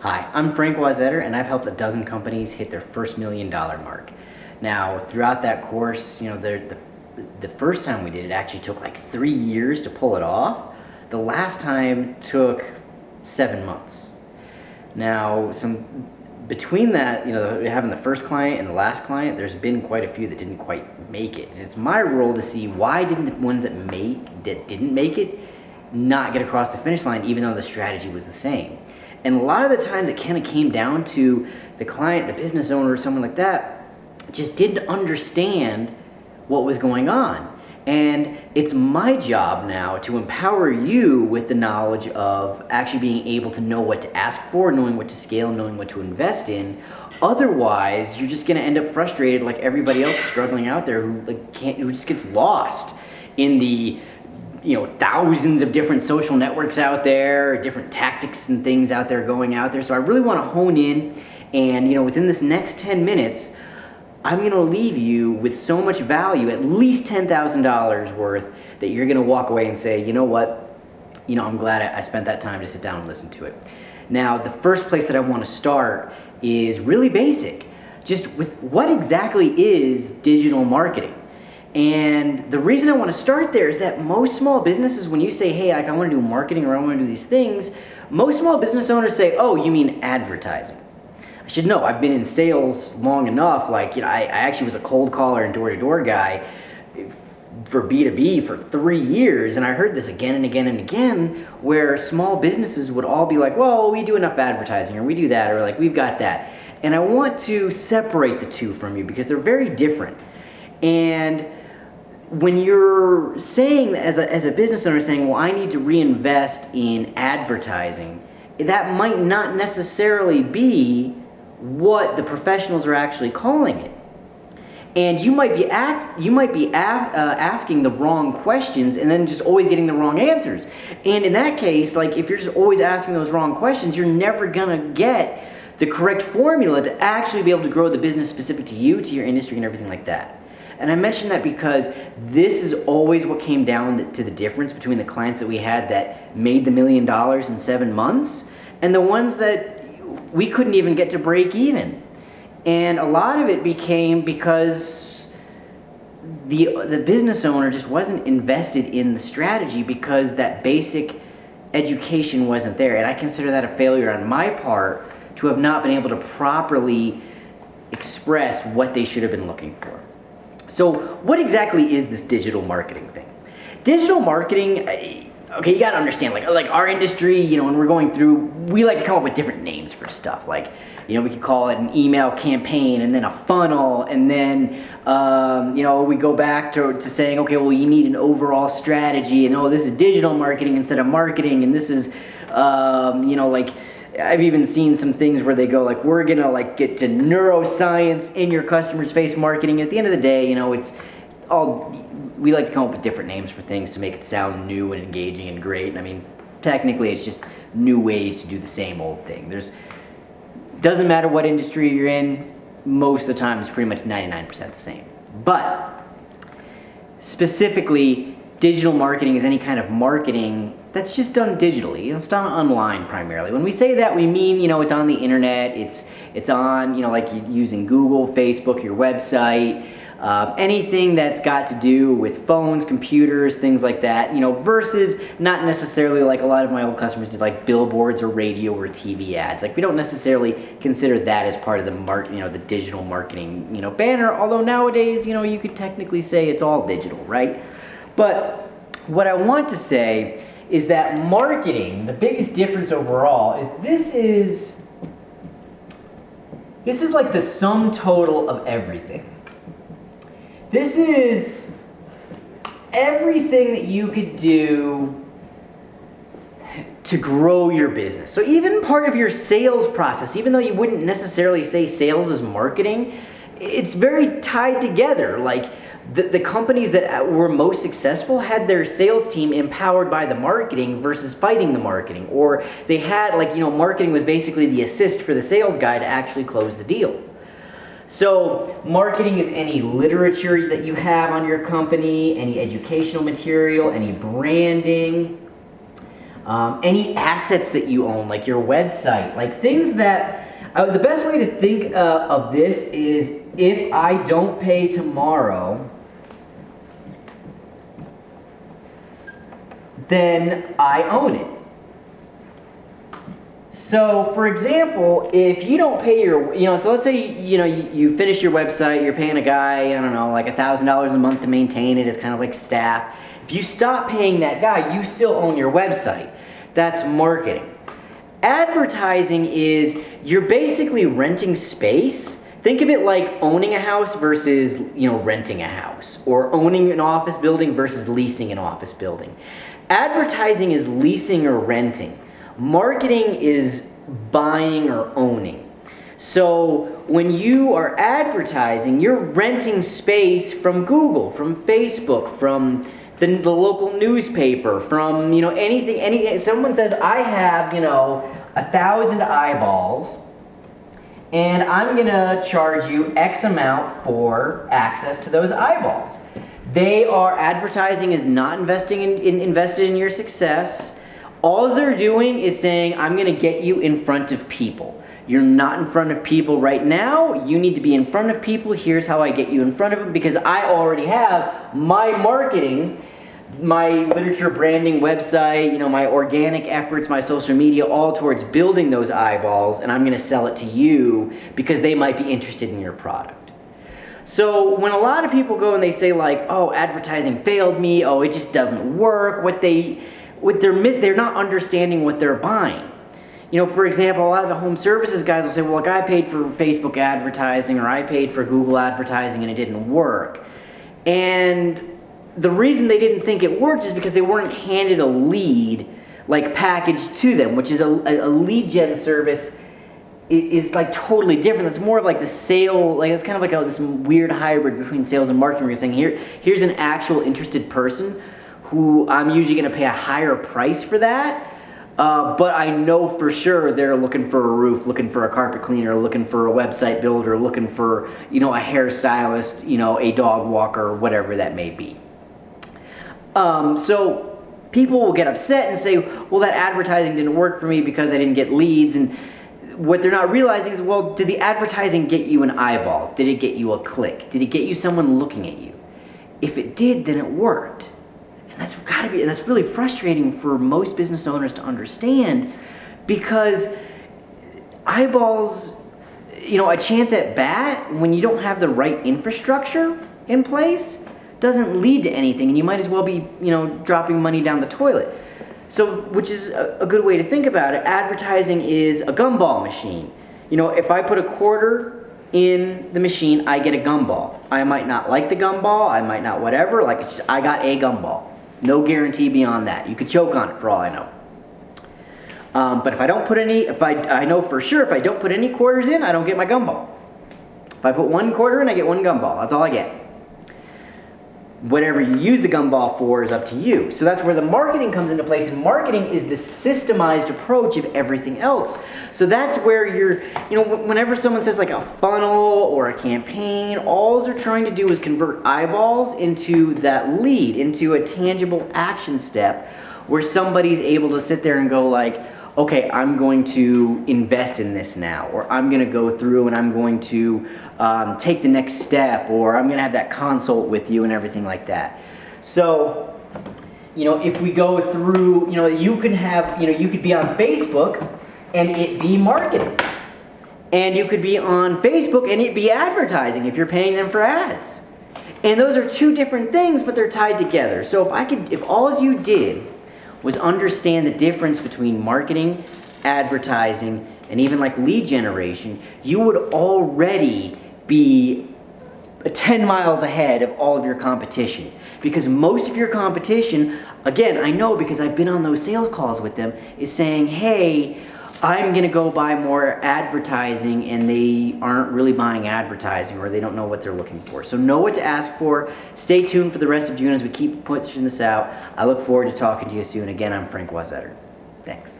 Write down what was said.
Hi, I'm Frank Wazetter, and I've helped a dozen companies hit their first $1 million mark. Now, throughout that course, the first time we did it actually took like 3 years to pull it off. The last time took 7 months. Now, between that, having the first client and the last client, there's been quite a few that didn't quite make it. And it's my role to see why didn't the ones that didn't make it not get across the finish line, even though the strategy was the same. And a lot of the times it kind of came down to the client, the business owner, or someone like that, just didn't understand what was going on. And it's my job now to empower you with the knowledge of actually being able to know what to ask for, knowing what to scale, knowing what to invest in. Otherwise, you're just going to end up frustrated like everybody else struggling out there who just gets lost in the thousands of different social networks out there, different tactics and things out there going out there. So I really want to hone in and, within this next 10 minutes, I'm going to leave you with so much value, at least $10,000 worth, that you're going to walk away and say, you know what, I'm glad I spent that time to sit down and listen to it. Now, the first place that I want to start is really basic, just with what exactly is digital marketing. And the reason I want to start there is that most small businesses, when you say, hey, I want to do marketing or I want to do these things, most small business owners say, oh, you mean advertising. I should know, I've been in sales long enough, I actually was a cold caller and door-to-door guy for B2B for 3 years, and I heard this again and again and again, where small businesses would all be like, well, we do enough advertising, or we do that, or we've got that. And I want to separate the two from you because they're very different. And when you're saying, as a business owner, saying, well, I need to reinvest in advertising, that might not necessarily be what the professionals are actually calling it. And you might be asking the wrong questions and then just always getting the wrong answers. And in that case, if you're just always asking those wrong questions, you're never gonna get the correct formula to actually be able to grow the business specific to you, to your industry, and everything like that. And I mention that because this is always what came down to the difference between the clients that we had that made the $1 million in 7 months and the ones that we couldn't even get to break even. And a lot of it became because the business owner just wasn't invested in the strategy because that basic education wasn't there. And I consider that a failure on my part to have not been able to properly express what they should have been looking for. So what exactly is this digital marketing thing? Digital marketing, okay, you got to understand, like our industry, when we're going through, we like to come up with different names for stuff. We could call it an email campaign and then a funnel, and then, we go back to saying, okay, well, you need an overall strategy, and this is digital marketing instead of marketing, and this is, I've even seen some things where they go we're gonna get to neuroscience in your customer's face marketing. At the end of the day, it's all, we like to come up with different names for things to make it sound new and engaging and great. And technically it's just new ways to do the same old thing. Doesn't matter what industry you're in, most of the time it's pretty much 99% the same. But specifically, digital marketing is any kind of marketing that's just done digitally. It's done online primarily. When we say that, we mean, it's on the internet, it's on, using Google, Facebook, your website, anything that's got to do with phones, computers, things like that, versus not necessarily like a lot of my old customers did, like billboards or radio or TV ads. We don't necessarily consider that as part of the the digital marketing, banner, although nowadays, you could technically say it's all digital, right? But what I want to say is that marketing, the biggest difference overall is this is like the sum total of everything. This is everything that you could do to grow your business. So even part of your sales process, even though you wouldn't necessarily say sales is marketing, it's very tied together. The companies that were most successful had their sales team empowered by the marketing versus fighting the marketing. Or they had, marketing was basically the assist for the sales guy to actually close the deal. So marketing is any literature that you have on your company, any educational material, any branding, any assets that you own, like your website, like things that, the best way to think of this is, if I don't pay tomorrow, then I own it. So, for example, if you don't pay your, so let's say, you finish your website, you're paying a guy, I don't know, like $1,000 a month to maintain it as kind of like staff. If you stop paying that guy, you still own your website. That's marketing. Advertising is, you're basically renting space. Think of it like owning a house versus, renting a house, or owning an office building versus leasing an office building. Advertising is leasing or renting. Marketing is buying or owning. So when you are advertising, you're renting space from Google, from Facebook, from the local newspaper, from anything. Someone says, I have 1,000 eyeballs, and I'm gonna charge you X amount for access to those eyeballs. Advertising is not invested in your success. All they're doing is saying, I'm gonna get you in front of people. You're not in front of people right now. You need to be in front of people. Here's how I get you in front of them, because I already have my marketing, my literature branding website, my organic efforts, my social media, all towards building those eyeballs, and I'm gonna sell it to you because they might be interested in your product. So when a lot of people go and they say like, oh, advertising failed me, oh, it just doesn't work, they're not understanding what they're buying. For example, a lot of the home services guys will say, well, look, I paid for Facebook advertising, or I paid for Google advertising and it didn't work. And the reason they didn't think it worked is because they weren't handed a lead, like packaged to them, which is a lead gen service is like totally different. It's more of like the sale, like it's kind of like this weird hybrid between sales and marketing. Where you're saying, here's an actual interested person who I'm usually going to pay a higher price for that, but I know for sure they're looking for a roof, looking for a carpet cleaner, looking for a website builder, looking for a hairstylist, a dog walker, whatever that may be. So people will get upset and say, well, that advertising didn't work for me because I didn't get leads. And what they're not realizing is, well, did the advertising get you an eyeball? Did it get you a click? Did it get you someone looking at you? If it did, then it worked. And that's really frustrating for most business owners to understand, because eyeballs, a chance at bat when you don't have the right infrastructure in place doesn't lead to anything, and you might as well be, dropping money down the toilet. So, which is a good way to think about it. Advertising is a gumball machine. If I put a quarter in the machine, I get a gumball. I might not like the gumball, I might not whatever, it's just, I got a gumball. No guarantee beyond that. You could choke on it for all I know. But if I don't put any, I know for sure if I don't put any quarters in, I don't get my gumball. If I put one quarter in, I get one gumball. That's all I get. Whatever you use the gumball for is up to you. So that's where the marketing comes into place, and marketing is the systemized approach of everything else. So that's where whenever someone says like a funnel or a campaign, all they're trying to do is convert eyeballs into that lead, into a tangible action step where somebody's able to sit there and go like, okay, I'm going to invest in this now, or I'm going to go through and I'm going to take the next step, or I'm going to have that consult with you and everything like that. So, if we go through, you can have, you could be on Facebook and it be marketing. And you could be on Facebook and it be advertising if you're paying them for ads. And those are two different things, but they're tied together. So if all you did was understand the difference between marketing, advertising, and even like lead generation, you would already be 10 miles ahead of all of your competition. Because most of your competition, again, I know because I've been on those sales calls with them, is saying, hey, I'm going to go buy more advertising, and they aren't really buying advertising, or they don't know what they're looking for. So know what to ask for. Stay tuned for the rest of June as we keep pushing this out. I look forward to talking to you soon. Again, I'm Frank Wazzetter. Thanks.